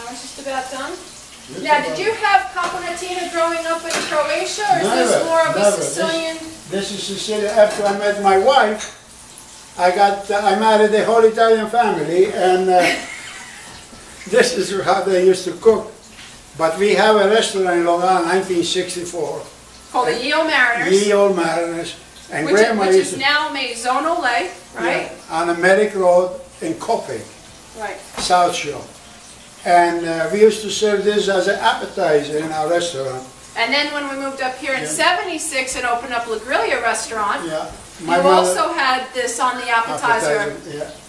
We're just about done. Now, did you have Caponata growing up in Croatia, or is this more of a Sicilian? This is Sicilian. After I met my wife, I married a whole Italian family, and this is how they used to cook. But we have a restaurant in Long Island, 1964. Called the Ye Olde Mariners. Ye Olde Mariners. And which is now Maison Olay, right? Yeah, on the Merrick Road in Copping, right. South Shore. And we used to serve this as an appetizer in our restaurant. And then when we moved up here in '76 and opened up Allegria restaurant, you also had this on the appetizer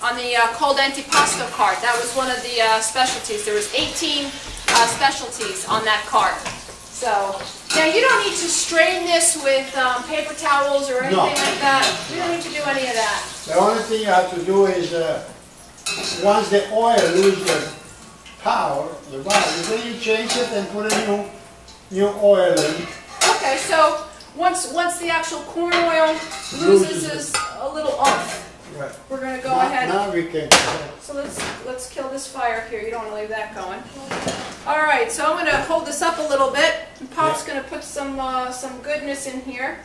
on the cold antipasto cart. That was one of the specialties. There was 18 specialties on that cart. So, now you don't need to strain this with paper towels or anything like that. You don't need to do any of that. The only thing you have to do is, once the oil loses the power, then you change it and put a new oil in. Okay, so once the actual corn oil loses a little oomph, we're going to go ahead. Now we can. So let's kill this fire here. You don't want to leave that going. All right, so I'm going to hold this up a little bit, and Pop's going to put some goodness in here.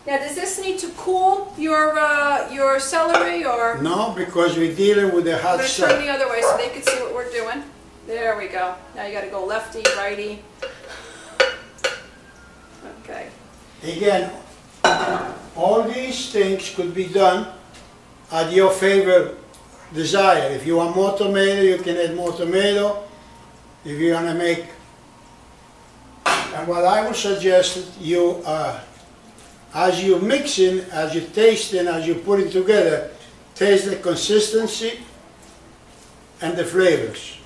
Now, does this need to cool your celery, or? No, because we're dealing with the hot stuff. I'm going to turn the other way so they can see what we're doing. There we go. Now you got to go lefty, righty. Okay. Again, all these things could be done at your favorite desire. If you want more tomato, you can add more tomato. If you want to make, and what I would suggest, you as you mix in, as you taste in, as you put it together, taste the consistency and the flavors.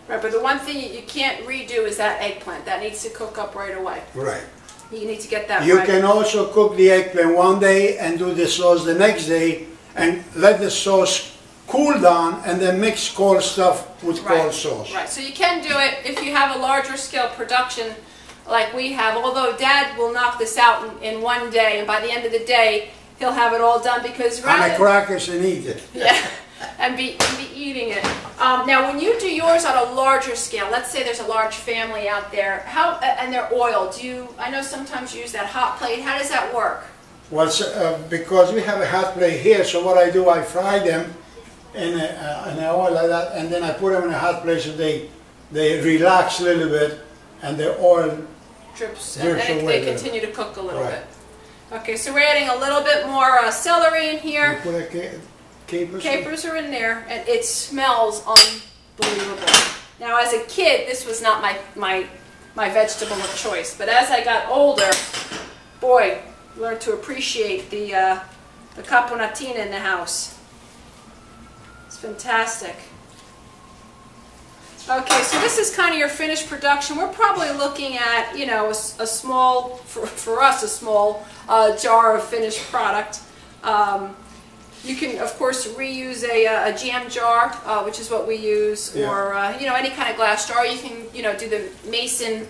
Right, but the one thing you can't redo is that eggplant. That needs to cook up right away. Right. You need to get that You right. can also cook the eggplant one day and do the sauce the next day, and let the sauce cool down, and then mix cold stuff with cold sauce. Right, so you can do it if you have a larger scale production like we have, although Dad will knock this out in one day, and by the end of the day he'll have it all done, because on the crackers and eat it. Yeah, and be eating it. Now when you do yours on a larger scale, let's say there's a large family out there, and they're oiled, I know sometimes you use that hot plate, how does that work? Well, because we have a hot plate here, so what I do, I fry them in the oil like that, and then I put them in a hot plate so they relax a little bit, and the oil drips and they continue to cook a little bit. Okay, so we're adding a little bit more celery in here. You put capers. Capers are in there, and it smells unbelievable. Now, as a kid, this was not my vegetable of choice, but as I got older, boy, learned to appreciate the caponatina in the house. It's fantastic. Okay, so this is kind of your finished production. We're probably looking at, you know, a small, for us, a small jar of finished product. You can, of course, reuse a jam jar, which is what we use, or, you know, any kind of glass jar. You can, you know, do the mason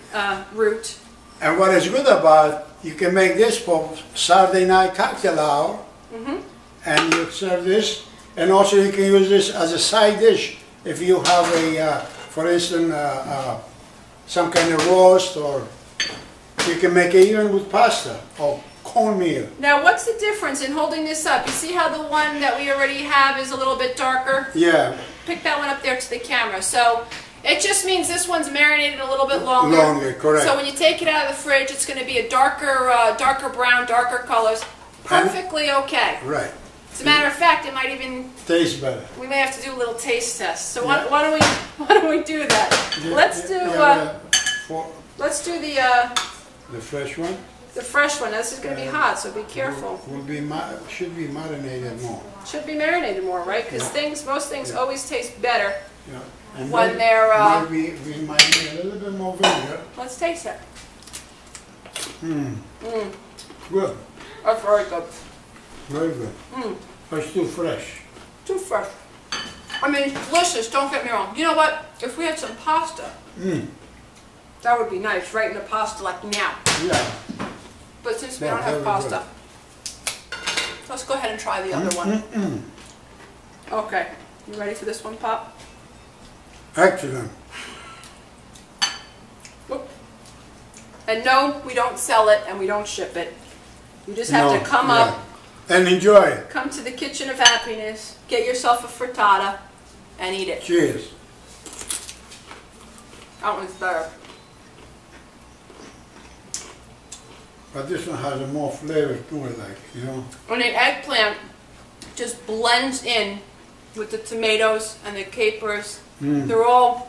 route. And what is good about, you can make this for Saturday night cocktail hour, and you serve this, and also you can use this as a side dish if you have a, for instance, some kind of roast, or you can make it even with pasta or cornmeal. Now, what's the difference in holding this up? You see how the one that we already have is a little bit darker? Yeah. Pick that one up there to the camera. So it just means this one's marinated a little bit longer. Longer, correct. So when you take it out of the fridge, it's going to be a darker brown, darker colors. Perfectly okay. Right. As a matter of fact, it might even taste better. We may have to do a little taste test. So why don't we do that? Let's do the fresh one. The fresh one. This is going to be hot, so be careful. Should be marinated more. Should be marinated more, right? Because most things always taste better and when they're. We might need a little bit more vinegar. Let's taste it. Good. That's very good. Very good. But it's too fresh. Too fresh. I mean, delicious, don't get me wrong. You know what? If we had some pasta, that would be nice, right in the pasta like now. Yeah. But since we don't have pasta, let's go ahead and try the other one. Okay. You ready for this one, Pop? Excellent. And no, we don't sell it and we don't ship it. You just have to come up and enjoy it. Come to the Kitchen of Happiness, get yourself a frittata, and eat it. Cheers. That one's better. But this one has a more flavor to it, like, you know. And the eggplant just blends in with the tomatoes and the capers. They're all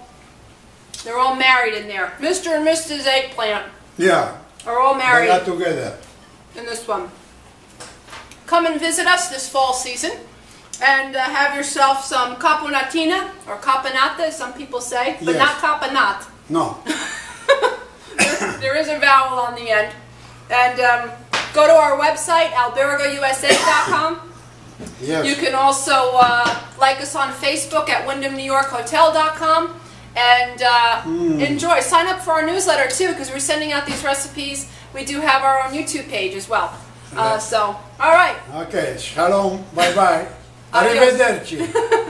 married in there. Mr. and Mrs. Eggplant. Yeah. Are all married. They got together. In this one. Come and visit us this fall season and have yourself some caponatina, or caponata as some people say, but not caponat. No. there is a vowel on the end. And go to our website, albergousa.com. Yes. You can also like us on Facebook at wyndhamnewyorkhotel.com and enjoy. Sign up for our newsletter too, because we're sending out these recipes. We do have our own YouTube page as well. So, all right. Okay, shalom, bye-bye. Arrivederci.